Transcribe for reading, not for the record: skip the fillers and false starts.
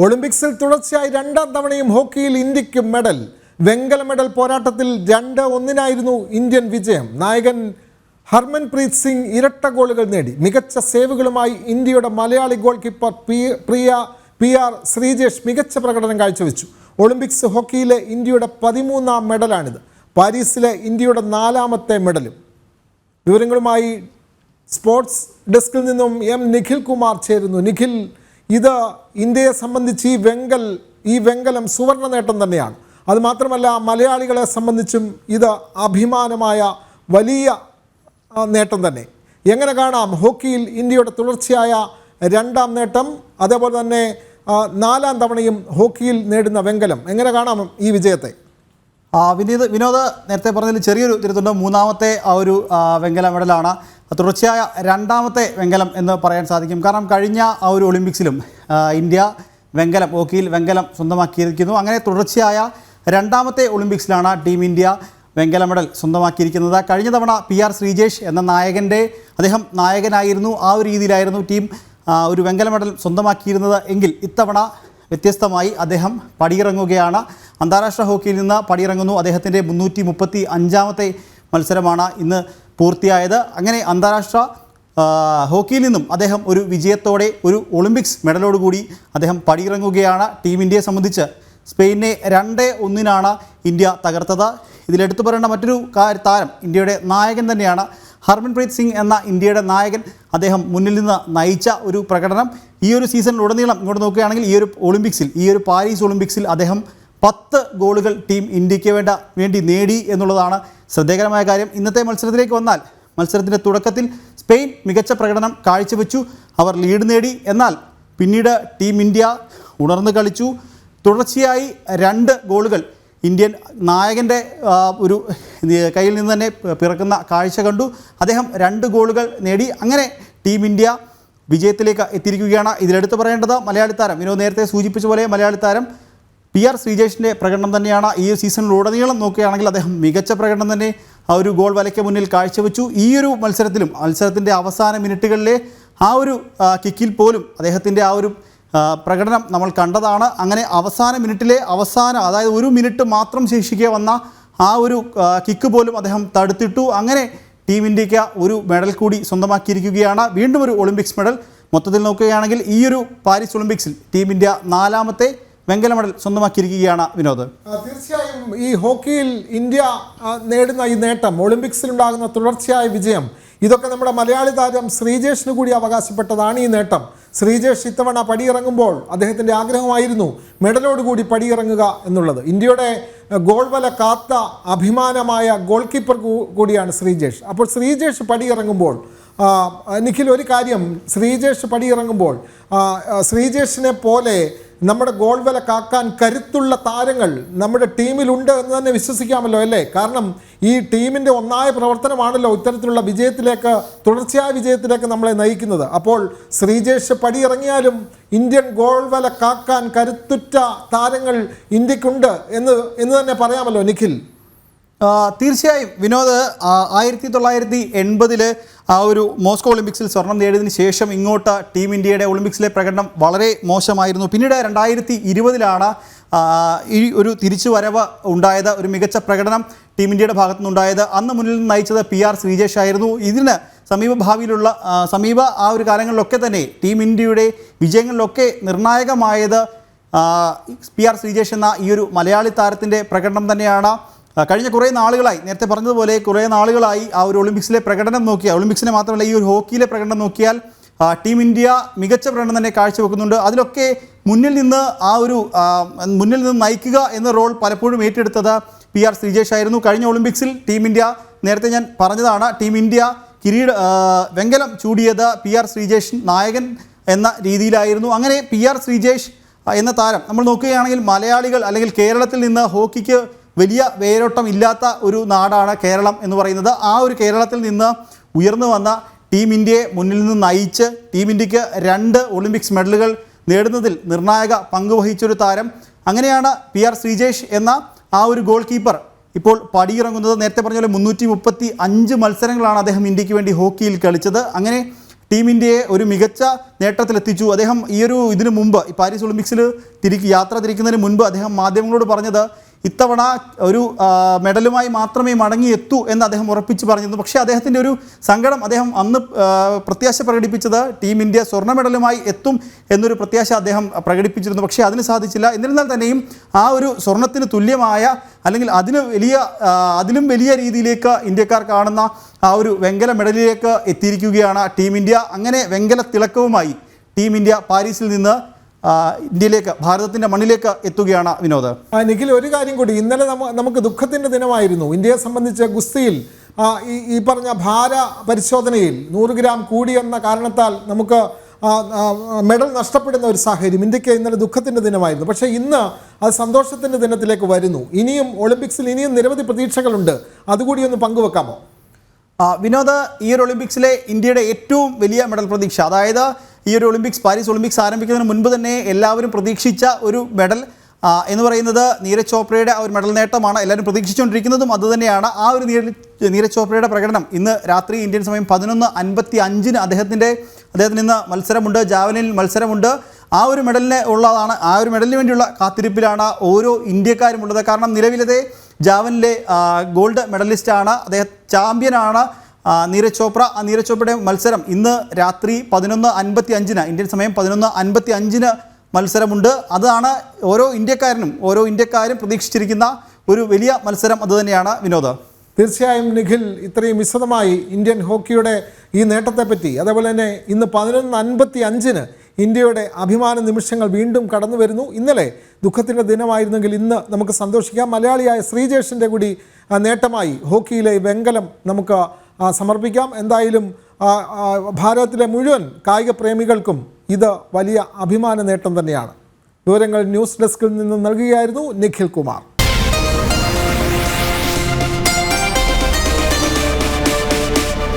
ഒളിമ്പിക്സിൽ തുടർച്ചയായി രണ്ടാം തവണയും ഹോക്കിയിൽ ഇന്ത്യക്ക് മെഡൽ. വെങ്കല മെഡൽ പോരാട്ടത്തിൽ 2-1 ഇന്ത്യൻ വിജയം. നായകൻ ഹർമൻപ്രീത് സിംഗ് ഇരട്ട ഗോളുകൾ നേടി. മികച്ച സേവുകളുമായി ഇന്ത്യയുടെ Malayali goal keeper PR Sreejesh മികച്ച പ്രകടനം കാഴ്ചവെച്ചു. ഒളിമ്പിക്സ് ഹോക്കിയിലെ ഇന്ത്യയുടെ 13ാം മെഡലാണിത്. പാരീസിലെ ഇന്ത്യയുടെ 4ാമത്തെ മെഡലും. വിവരങ്ങളുമായി സ്പോർട്സ് ഡെസ്കിൽ നിന്നും നിഖിൽ കുമാർ ചേരുന്നു. നിഖിൽ, ഇത് ഇന്ത്യയെ സംബന്ധിച്ച് ഈ വെങ്കലം സുവർണ നേട്ടം തന്നെയാണ്. അതുമാത്രമല്ല, മലയാളികളെ സംബന്ധിച്ചും ഇത് അഭിമാനമായ വലിയ നേട്ടം തന്നെ. എങ്ങനെ കാണാം ഹോക്കിയിൽ ഇന്ത്യയുടെ തുടർച്ചയായ രണ്ടാം നേട്ടം, അതേപോലെ തന്നെ 4ാം തവണയും ഹോക്കിയിൽ നേടുന്ന വെങ്കലം? എങ്ങനെ കാണാം ഈ വിജയത്തെ? വിനോദ് നേരത്തെ പറഞ്ഞതിൽ ചെറിയൊരു തിരുത്തുണ്ട്. 3ാമത്തെ ഒരു വെങ്കല മെഡലാണ്. തുടർച്ചയായ 2ാമത്തെ വെങ്കലം എന്ന് പറയാൻ സാധിക്കും. കാരണം കഴിഞ്ഞ ഒരു ഒളിമ്പിക്സിലും ഇന്ത്യ ഹോക്കിയിൽ വെങ്കലം സ്വന്തമാക്കിയിരിക്കുന്നു. അങ്ങനെ തുടർച്ചയായ 2ാമത്തെ ഒളിമ്പിക്സിലാണ് ടീം ഇന്ത്യ വെങ്കല മെഡൽ സ്വന്തമാക്കിയിരിക്കുന്നത്. കഴിഞ്ഞ തവണ PR ശ്രീജേഷ് എന്ന അദ്ദേഹം നായകനായിരുന്നു. ആ ഒരു രീതിയിലായിരുന്നു ടീം ഒരു വെങ്കല മെഡൽ സ്വന്തമാക്കിയിരുന്നത് എങ്കിൽ ഇത്തവണ വ്യത്യസ്തമായി അദ്ദേഹം പടിയിറങ്ങുകയാണ്. അന്താരാഷ്ട്ര ഹോക്കിയിൽ നിന്ന് പടിയിറങ്ങുന്നു. അദ്ദേഹത്തിൻ്റെ 335ാമത്തെ മത്സരമാണ് ഇന്ന് പൂർത്തിയായത്. അങ്ങനെ അന്താരാഷ്ട്ര ഹോക്കിയിൽ നിന്നും അദ്ദേഹം ഒരു വിജയത്തോടെ ഒരു ഒളിമ്പിക്സ് മെഡലോടുകൂടി അദ്ദേഹം പടിയിറങ്ങുകയാണ്. ടീം ഇന്ത്യയെ സംബന്ധിച്ച് സ്പെയിനെ 2-1 ഇന്ത്യ തകർത്തത്. ഇതിലെടുത്തു പറയേണ്ട മറ്റൊരു താരം ഇന്ത്യയുടെ നായകൻ തന്നെയാണ്. ഹർമൻപ്രീത് സിംഗ് എന്ന ഇന്ത്യയുടെ നായകൻ അദ്ദേഹം മുന്നിൽ നിന്ന് നയിച്ച ഒരു പ്രകടനം ഈ ഒരു സീസണിലുടനീളം ഇങ്ങോട്ട് നോക്കുകയാണെങ്കിൽ ഈ ഒരു പാരീസ് ഒളിമ്പിക്സിൽ അദ്ദേഹം 10 ഗോളുകൾ ടീം ഇന്ത്യക്ക് വേണ്ടി നേടി എന്നുള്ളതാണ് ശ്രദ്ധേയകരമായ കാര്യം. ഇന്നത്തെ മത്സരത്തിലേക്ക് വന്നാൽ മത്സരത്തിൻ്റെ തുടക്കത്തിൽ സ്പെയിൻ മികച്ച പ്രകടനം കാഴ്ചവെച്ചു. അവർ ലീഡ് നേടി. എന്നാൽ പിന്നീട് ടീം ഇന്ത്യ ഉണർന്നു കളിച്ചു. തുടർച്ചയായി 2 ഗോളുകൾ ഇന്ത്യൻ നായകൻ്റെ ഒരു കയ്യിൽ നിന്ന് തന്നെ പിറക്കുന്ന കാഴ്ച കണ്ടു. അദ്ദേഹം 2 ഗോളുകൾ നേടി. അങ്ങനെ ടീം ഇന്ത്യ വിജയത്തിലേക്ക് എത്തിയിരിക്കുകയാണ്. ഇതിലെടുത്ത് പറയേണ്ടത് മലയാളി താരം വിനോദ് നേരത്തെ സൂചിപ്പിച്ച പോലെ മലയാളി താരം PR ശ്രീജേഷിൻ്റെ പ്രകടനം തന്നെയാണ്. ഈ സീസണിലുടനീളം നോക്കുകയാണെങ്കിൽ അദ്ദേഹം മികച്ച പ്രകടനം തന്നെ ആ ഒരു ഗോൾ വലയ്ക്ക് മുന്നിൽ കാഴ്ചവെച്ചു. ഈ ഒരു മത്സരത്തിൻ്റെ അവസാന മിനിറ്റുകളിലെ ആ ഒരു കിക്കിൽ പോലും അദ്ദേഹത്തിൻ്റെ ആ ഒരു പ്രകടനം നമ്മൾ കണ്ടതാണ്. അങ്ങനെ അവസാന മിനിറ്റിലെ അതായത് 1 മിനിറ്റ് മാത്രം ശേഷിക്കെ വന്ന ആ ഒരു കിക്ക് പോലും അദ്ദേഹം തടുത്തിട്ടു. അങ്ങനെ ടീം ഇന്ത്യക്ക് ഒരു മെഡൽ കൂടി സ്വന്തമാക്കിയിരിക്കുകയാണ്. വീണ്ടും ഒരു ഒളിമ്പിക്സ് മെഡൽ. മൊത്തത്തിൽ നോക്കുകയാണെങ്കിൽ ഈ ഒരു പാരീസ് ഒളിമ്പിക്സിൽ ടീം ഇന്ത്യ 4ാമത്തെ വെങ്കല മെഡൽ സ്വന്തമാക്കിയിരിക്കുകയാണ് വിനോദ്. തീർച്ചയായും ഈ ഹോക്കിയിൽ ഇന്ത്യ നേടുന്ന ഈ നേട്ടം, ഒളിമ്പിക്സിലുണ്ടാകുന്ന തുടർച്ചയായ വിജയം, ഇതൊക്കെ നമ്മുടെ മലയാളി താരം ശ്രീജേഷിന് കൂടി അവകാശപ്പെട്ടതാണ് ഈ നേട്ടം. ശ്രീജേഷ് ഇത്തവണ പടിയിറങ്ങുമ്പോൾ അദ്ദേഹത്തിൻ്റെ ആഗ്രഹമായിരുന്നു മെഡലോടുകൂടി പടിയിറങ്ങുക എന്നുള്ളത്. ഇന്ത്യയുടെ ഗോൾ വല കാത്ത അഭിമാനമായ ഗോൾ കീപ്പർ കൂടിയാണ് ശ്രീജേഷ്. അപ്പോൾ ശ്രീജേഷ് പടിയിറങ്ങുമ്പോൾ നിഖിൽ, ഒരു കാര്യം, ശ്രീജേഷ് പടിയിറങ്ങുമ്പോൾ ശ്രീജേഷിനെ പോലെ നമ്മുടെ ഗോൾ വല കാക്കാൻ കരുത്തുള്ള താരങ്ങൾ നമ്മുടെ ടീമിലുണ്ട് എന്ന് തന്നെ വിശ്വസിക്കാമല്ലോ, അല്ലേ? കാരണം ഈ ടീമിൻ്റെ ഒന്നായ പ്രവർത്തനമാണല്ലോ ഇത്തരത്തിലുള്ള തുടർച്ചയായ വിജയത്തിലേക്ക് നമ്മളെ നയിക്കുന്നത്. അപ്പോൾ ശ്രീജേഷ് പടിയിറങ്ങിയാലും ഇന്ത്യൻ ഗോൾ വല കാക്കാൻ കരുത്തുറ്റ താരങ്ങൾ ഇന്ത്യക്കുണ്ട് എന്ന് തന്നെ പറയാമല്ലോ നിഖിൽ. തീർച്ചയായും വിനോദ്, 1980 ആ ഒരു മോസ്കോ ഒളിമ്പിക്സിൽ സ്വർണം നേടിയതിന് ശേഷം ഇങ്ങോട്ട് ടീം ഇന്ത്യയുടെ ഒളിമ്പിക്സിലെ പ്രകടനം വളരെ മോശമായിരുന്നു. പിന്നീട് 2020 ഈ ഒരു തിരിച്ചുവരവ് ഉണ്ടായത്, ഒരു മികച്ച പ്രകടനം ടീം ഇന്ത്യയുടെ ഭാഗത്തു നിന്നുണ്ടായത്. അന്ന് മുന്നിൽ നിന്ന് നയിച്ചത് PR ശ്രീജേഷ് ആയിരുന്നു. ഇതിന് സമീപ ആ ഒരു കാലങ്ങളിലൊക്കെ തന്നെ ടീം ഇന്ത്യയുടെ വിജയങ്ങളിലൊക്കെ നിർണായകമായത് PR ശ്രീജേഷ് എന്ന ഈ ഒരു മലയാളി താരത്തിൻ്റെ പ്രകടനം തന്നെയാണ്. കഴിഞ്ഞ കുറേ നാളുകളായി, നേരത്തെ പറഞ്ഞതുപോലെ കുറേ നാളുകളായി ആ ഒരു ഒളിമ്പിക്സിലെ പ്രകടനം നോക്കിയാൽ, ഒളിമ്പിക്സിനെ മാത്രമല്ല ഈ ഒരു ഹോക്കിയിലെ പ്രകടനം നോക്കിയാൽ ടീം ഇന്ത്യ മികച്ച പ്രകടനം തന്നെ കാഴ്ചവെക്കുന്നുണ്ട്. അതിലൊക്കെ മുന്നിൽ നിന്ന് നയിക്കുക എന്ന റോൾ പലപ്പോഴും ഏറ്റെടുത്തത് PR ശ്രീജേഷ് ആയിരുന്നു. കഴിഞ്ഞ ഒളിമ്പിക്സിൽ ടീം ഇന്ത്യ, നേരത്തെ ഞാൻ പറഞ്ഞതാണ്, ടീം ഇന്ത്യ വെങ്കലം ചൂടിയത് PR ശ്രീജേഷ് നായകൻ എന്ന രീതിയിലായിരുന്നു. അങ്ങനെ PR ശ്രീജേഷ് എന്ന താരം നമ്മൾ നോക്കുകയാണെങ്കിൽ മലയാളികൾ അല്ലെങ്കിൽ കേരളത്തിൽ നിന്ന് ഹോക്കിക്ക് വലിയ വേരോട്ടം ഇല്ലാത്ത ഒരു നാടാണ് കേരളം എന്ന് പറയുന്നത്. ആ ഒരു കേരളത്തിൽ നിന്ന് ഉയർന്നു വന്ന ടീം ഇന്ത്യയെ മുന്നിൽ നിന്ന് നയിച്ച് ടീം ഇന്ത്യക്ക് 2 ഒളിമ്പിക്സ് മെഡലുകൾ നേടുന്നതിൽ നിർണായക പങ്കുവഹിച്ചൊരു താരം. അങ്ങനെയാണ് PR ശ്രീജേഷ് എന്ന ആ ഒരു ഗോൾ കീപ്പർ ഇപ്പോൾ പടിയിറങ്ങുന്നത്. നേരത്തെ പറഞ്ഞ പോലെ 335 മത്സരങ്ങളാണ് അദ്ദേഹം ഇന്ത്യക്ക് വേണ്ടി ഹോക്കിയിൽ കളിച്ചത്. അങ്ങനെ ടീം ഇന്ത്യയെ ഒരു മികച്ച നേട്ടത്തിലെത്തിച്ചു. അദ്ദേഹം ഇതിനു മുമ്പ് ഈ പാരീസ് ഒളിമ്പിക്സിൽ യാത്ര തിരിക്കുന്നതിന് മുൻപ് അദ്ദേഹം മാധ്യമങ്ങളോട് പറഞ്ഞത് ഇത്തവണ ഒരു മെഡലുമായി മാത്രമേ മടങ്ങിയെത്തൂ എന്ന് അദ്ദേഹം ഉറപ്പിച്ച് പറഞ്ഞിരുന്നു. പക്ഷേ അദ്ദേഹത്തിൻ്റെ ഒരു സങ്കടം, അദ്ദേഹം അന്ന് പ്രത്യാശ പ്രകടിപ്പിച്ചത് ടീം ഇന്ത്യ സ്വർണ്ണ മെഡലുമായി എത്തും എന്നൊരു പ്രത്യാശ അദ്ദേഹം പ്രകടിപ്പിച്ചിരുന്നു. പക്ഷേ അതിന് സാധിച്ചില്ല. എന്നിരുന്നാൽ തന്നെയും ആ ഒരു സ്വർണ്ണത്തിന് തുല്യമായ അല്ലെങ്കിൽ അതിലും വലിയ രീതിയിലേക്ക് ഇന്ത്യക്കാർ കാണുന്ന ആ ഒരു വെങ്കല മെഡലിലേക്ക് എത്തിയിരിക്കുകയാണ് ടീം ഇന്ത്യ. അങ്ങനെ വെങ്കല തിളക്കവുമായി ടീം ഇന്ത്യ പാരീസിൽ നിന്ന് ഇന്ത്യയിലേക്ക്, ഭാരതത്തിൻ്റെ മണ്ണിലേക്ക് എത്തുകയാണ് വിനോദ്. നിഖിൽ, ഒരു കാര്യം കൂടി, ഇന്നലെ നമുക്ക് ദുഃഖത്തിൻ്റെ ദിനമായിരുന്നു. ഇന്ത്യയെ സംബന്ധിച്ച് ഗുസ്തിയിൽ ഈ പറഞ്ഞ ഭാര പരിശോധനയിൽ 100 ഗ്രാം കൂടിയെന്ന കാരണത്താൽ നമുക്ക് മെഡൽ നഷ്ടപ്പെടുന്ന ഒരു സാഹചര്യം. ഇന്ത്യക്ക് ഇന്നലെ ദുഃഖത്തിൻ്റെ ദിനമായിരുന്നു. പക്ഷേ ഇന്ന് അത് സന്തോഷത്തിൻ്റെ ദിനത്തിലേക്ക് വരുന്നു. ഇനിയും ഒളിമ്പിക്സിൽ നിരവധി പ്രതീക്ഷകളുണ്ട്. അതുകൂടി ഒന്ന് പങ്കുവെക്കാമോ? വിനോദ്, ഈ ഒരു ഒളിമ്പിക്സിലെ ഇന്ത്യയുടെ ഏറ്റവും വലിയ മെഡൽ പ്രതീക്ഷ, അതായത് ഈ ഒരു പാരീസ് ഒളിമ്പിക്സ് ആരംഭിക്കുന്നതിന് മുൻപ് തന്നെ എല്ലാവരും പ്രതീക്ഷിച്ച ഒരു മെഡൽ എന്ന് പറയുന്നത് നീരജ് ചോപ്രയുടെ ആ ഒരു മെഡൽ നേട്ടമാണ്. എല്ലാവരും പ്രതീക്ഷിച്ചുകൊണ്ടിരിക്കുന്നതും അതുതന്നെയാണ്. ആ ഒരു നീരജ് ചോപ്രയുടെ പ്രകടനം ഇന്ന് രാത്രി ഇന്ത്യൻ സമയം 11:55 അദ്ദേഹത്തിന് ഇന്ന് മത്സരമുണ്ട്, ജാവലിനിൽ മത്സരമുണ്ട്. ആ ഒരു മെഡലിന് ഉള്ളതാണ്, ആ ഒരു മെഡലിന് വേണ്ടിയുള്ള കാത്തിരിപ്പിലാണ് ഓരോ ഇന്ത്യക്കാരും ഉള്ളത്. കാരണം നിലവിലത്തെ ജാവലിലെ ഗോൾഡ് മെഡലിസ്റ്റാണ്, അദ്ദേഹം ചാമ്പ്യനാണ് നീരജ് ചോപ്ര. ആ നീരജ് ചോപ്രയുടെ മത്സരം ഇന്ന് രാത്രി 11:55 ഇന്ത്യൻ സമയം 11:55 മത്സരമുണ്ട്. അതാണ് ഓരോ ഇന്ത്യക്കാരും പ്രതീക്ഷിച്ചിരിക്കുന്ന ഒരു വലിയ മത്സരം. അതുതന്നെയാണ് വിനോദ്. തീർച്ചയായും നിഖിൽ, ഇത്രയും വിശദമായി ഇന്ത്യൻ ഹോക്കിയുടെ ഈ നേട്ടത്തെപ്പറ്റി, അതേപോലെ തന്നെ ഇന്ന് 11:55 ഇന്ത്യയുടെ അഭിമാന നിമിഷങ്ങൾ വീണ്ടും കടന്നു വരുന്നു. ഇന്നലെ ദുഃഖത്തിൻ്റെ ദിനമായിരുന്നെങ്കിൽ ഇന്ന് നമുക്ക് സന്തോഷിക്കാം. മലയാളിയായ ശ്രീജേഷിൻ്റെ കൂടി നേട്ടമായി ഹോക്കിയിലെ വെങ്കലം നമുക്ക് സമർപ്പിക്കാം. എന്തായാലും ഭാരതത്തിലെ മുഴുവൻ കായിക പ്രേമികൾക്കും ഇത് വലിയ അഭിമാന നേട്ടം തന്നെയാണ്. വിവരങ്ങൾ ന്യൂസ് ഡെസ്കിൽ നിന്ന് നൽകുകയായിരുന്നു നിഖിൽ കുമാർ.